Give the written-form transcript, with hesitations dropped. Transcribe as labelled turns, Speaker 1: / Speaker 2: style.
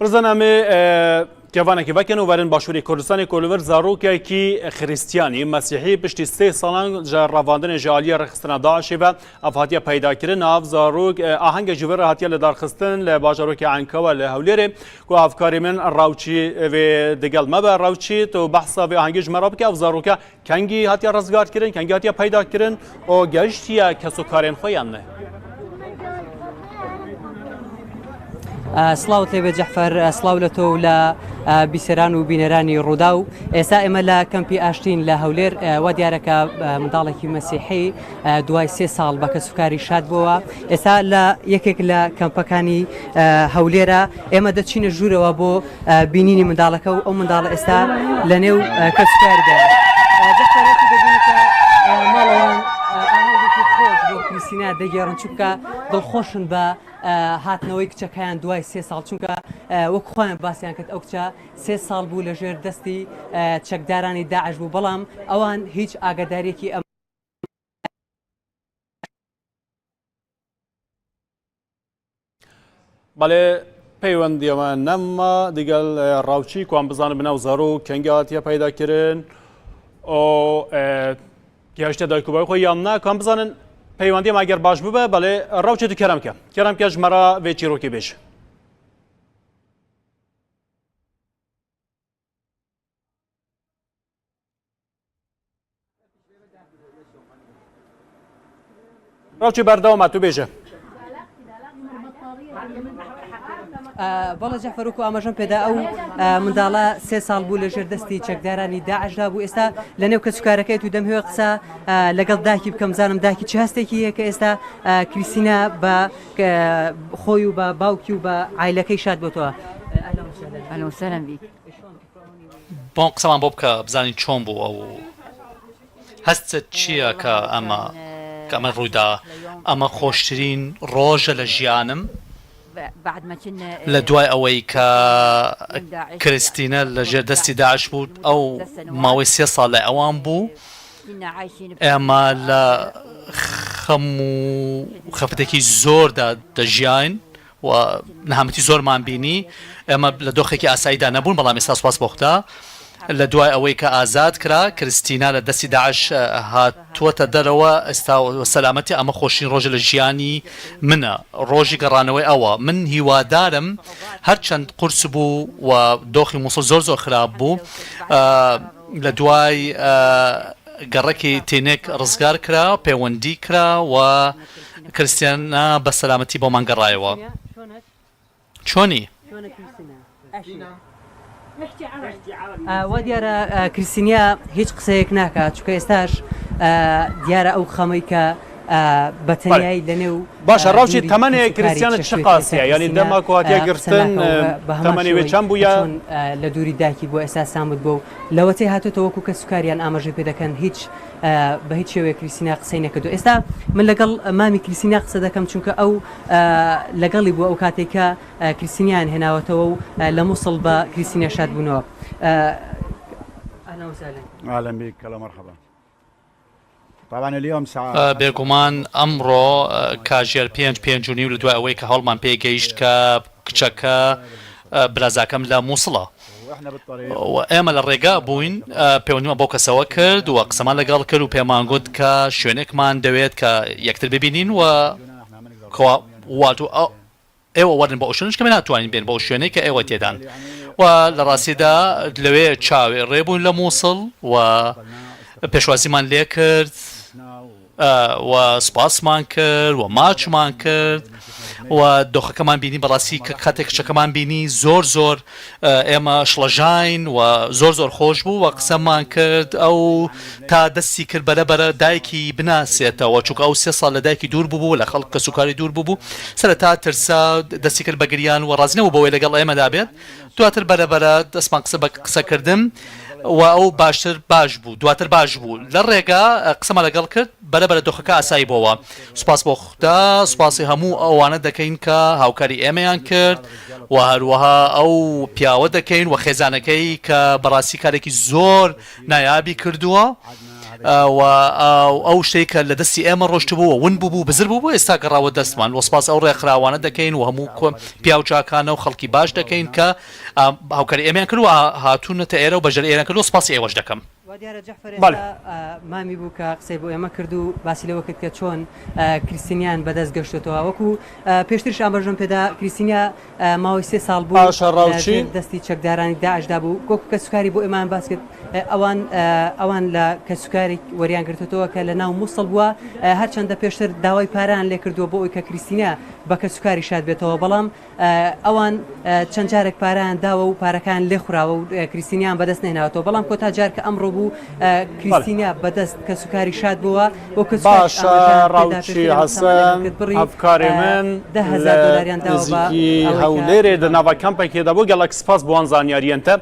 Speaker 1: برزنامه کەوانێکی بەکەن و وەرن باشووری کوردستانی کۆلوبەر زارۆکێکی خریستیانی مەسیحی پشتی 3 ساڵان جە ڕەواندنê ji aliyê rexistina Daişê ve ev hatiye peydakirin av zarok ahenge ji vir hatiye li darxistin li bajarokê Enkawa li Hewlêrê ku avkarê min Rawçî vê digel me be Rawçî tu behsa vê ahengî ji me re bike ev zaroka kengî hatiye rizgarkirin kengî hatiye peydakirin o geştiye kesokarên xwe yan ne
Speaker 2: سلااوت لێبێ جەحفەر سلااو لە تۆ لە بیسەران و بینەرانی ڕوودا و ئێستا ئێمە لە کەمپی ئاشتین لە هەولێر وا دیارەکە منداڵێکی مەسیحی دوای 3 ساڵ بە کەسوکاری شاد بووە ئێستا لە یەکێک لە کەمپەکانی هەولێرە ئێمە دەچینە ژوورەوە بۆ بینینی منداڵەکە و ئەو منداڵە ئێستا لە نێو کەسوکاریدا جەحفەرێکی دەبینی کە ماڵەوان ئاهەنگێکی خۆش بۆ کریسینا دەگێڕن چونکە دڵخۆشن بە هاتنەوەی کچەکەیان دوای 3 ساڵ چونکە وەک خۆیان باسییان کرد ئەو کچە 3 ساڵ بوو لە ژێر دەستی چەکدارانی داعش بوو بەڵام ئەوان هیچ ئاگادارێکی ئەم
Speaker 1: بەڵێ پەیوەندیەوە نەممە دیگەل ڕاوچی کوان بزانە بناو زارۆ کەنگی هاتیە پەیداکردن ئەو گەشتە دایکوبای خۆی یان نا کوان بزانن پەیوەندیم ئەگەر باش ببە بەڵێ ڕاوچێت و کەرەمکە ژمەرە vê çîrokê bêje ڕاوچی بەردەوامە تو بێژە
Speaker 2: بەڵە جەحفەرۆکو ئاماژەم پێدا ئەو منداڵە 3 ساڵ بوو لە ژێر دەستی چەکدارانی داعشدا بوو ئێستا لە نێو کەسوکارەکەیت و دەمهوێ قسە لەگەڵ داکی بکەم زانم داکی چ هەستێکی هەیە کە ئێستا کریسینا بە خۆی و بە باوکی و بە عایلەکەی شاد بۆتەوە
Speaker 3: بۆ قسەمان بۆ بکە بزانین چۆن بوو ئەو هەستت چییە کە ئەمە ڕوویدا ئەمە خۆشترین ڕۆژە لە ژیانم لە دوای ئەوەی کە کریستینە لە ژێر دەستی داعش بوو ئەو ماوەی 3 ساڵ لای ئەوان بوو ئێمە لە خەم و خەفتێکی زۆردا دەژیاین و نەهامەتی زۆرمان بینی ئێمە لە دۆخێکی ئاساییدا نەبوون بەڵام ئێستا سوپاس بۆ خوددا لە دوای ئەوەی کە ئازاد کرا کریستینا لە دەستی داعش هاتووەتە دەرەوە ئێستا سەلامەتی ئەمە خۆشین ڕۆژە لە ژیانی منە ڕۆژی گەڕانەوەی ئەوە من هیوادارم هەرچەند قورس بوو و دۆخی مووسڵ زۆر خراپ بوو لە دوای گەڕێکی تینێک ڕزگار کرا پەیوەندی کرا و کریستیانە بە سەلامەتی بۆمان گەڕایەوە چۆنی؟
Speaker 2: وا دیارە کریسینیا هیچ قسەیەک ناکات چونکە ئێستاش دیارە ئەو خەمەی کە بەتەنایی لە نێو
Speaker 1: باشە ڕاوچی تەمەنێ کریسیانە چ قاسیە ینی دەما کواتیا گرتن تەمەنی وێ چەند بووە
Speaker 2: لە دووری داکی بۆ ئێستا سامت بۆ لەوەتەی هاتوتەوە وەکو کە سوکاریان ئاماژەی پێ دەکەن هیچ بە هیچ شێوەیە کریسینا قسەی نەکردو ئێستا من لەگەڵ مامی کریسینا قسە دەکەم چونکە ئەو لەگەڵی بوو ئەو کاتێککە کریسینیان هێناوەتەوە و لە مووسڵ بە کریسینە شاد بوونەوە
Speaker 4: اهلا بك هلا مرحبا طبعا اليوم ساعة
Speaker 3: بێگومان ئەمڕۆ کاژێر 5:05 لە دوای ئەوەی کە هەڵمان پێگەیشت کە کچەکە برازاکەم لە مووسڵە ئێمە لە ڕێگا بووین پەیوەندیمان بۆ کەسەوە کرد و قسەمان لەگەڵ کرد و پێمان گوت کە شوێنێکمان دەوێت کە یەکتر ببینین و ئێوە وەرن بە ئەو شوێنش کە ناتوانین بێن بە ئەو شوێنەی کە ئێوە تێدان و لە ڕاستیدا لەوێ چاوێ ڕێبوون لە مووسڵ و پێشوازیمان لێ کرد و سپاسمان کرد و ماچمان کرد و دۆخەکەمان بینی بەڕاستی کە کاتێک کچەکەمان بینی زۆر ئێمە شڵەژاین و زۆر خۆش بوو و قسەمان کرد ئەو تا دەستی کرد بەرەبەرە دایکی بناسێتەوە چونکە ئەو 3 ساڵ لە دایکی دوور بوو لە خەڵک کەسوکاری دوور بوو سەرەتا ترسا دەستی کرد بە گریان و ڕازنەوە بەوەی لەگەڵ ئێمەدا بێت دواتر بەرەبەرە دەستمان قسەکردم و ئەو باشتر باش بوو دواتر باش بوو لە ڕێگا قسەمە لەگەڵ کرد بەرەبەرە دۆخەکە ئاسایی بۆەوە سوپاس بۆ خوددا سوپاسی هەموو ئەوانە دەکەین کە هاوکاری ئێمەیان کرد و هەروەها ئەو پیاوە دەکەین و خێزانەکەی کە بەڕاستی کارێکی زۆر نایابی کردووە ئەو شتێکە لە دەستی ئێمە ڕۆشتبووە ون بوو بزر بوو ئێستا گەڕاوە دەستمان وەسپاس ئەو ڕێکخراوانە دەکەین و هەموو پیاوچاکانە و خەڵکی باش دەکەین کە هاوکاری ئێمەیان کردو هاتوونەتە ئێرە و بەژەر ئێرە کردو سپاسی ئێوەش دەکەم.
Speaker 2: دیارە جەحفەر
Speaker 1: بەڵێ.
Speaker 2: مامی بوو کە قسەی بۆ ئێمە کرد و باسی لەوە کرد کە چۆن کریستینیان بەدەست گەشتێتەوە وەکو پێشترش ئاماژەم پێدا کریستینیا ماوەی 3 ساڵ بوو
Speaker 1: پاشە ڕاوچی.
Speaker 2: دەستی چەکدارانی داعشدا بوو گۆک کە سوکاری بۆ ئێمان باس کرد ئەوان لە کە سوکاری وەریان گرتوەوە کە لە ناو مووسڵ بووە هەرچەندە پێشتر داوای پاران لێ کردووە بۆ ئەوی کە کریستینیا بە کە سوکاری شاد بێتەوە بەڵام ئەوان چەند جارێک پاران داوە و پارەکان لێ خوراوە و کریستینیان بەدەست نێناوەتەوە بەڵام کۆتا جار کە ئەمڕۆ بوو کریستینیا بەدەست کە سوکاری شاد بووە
Speaker 1: باشە ڕاوچی حەسەن ئەفکاری من لە نزیکی هەولێرێ دە ناوە کەمپێکێدا بوو گەڵک سپاس بۆ ئەم زانیاریەنتە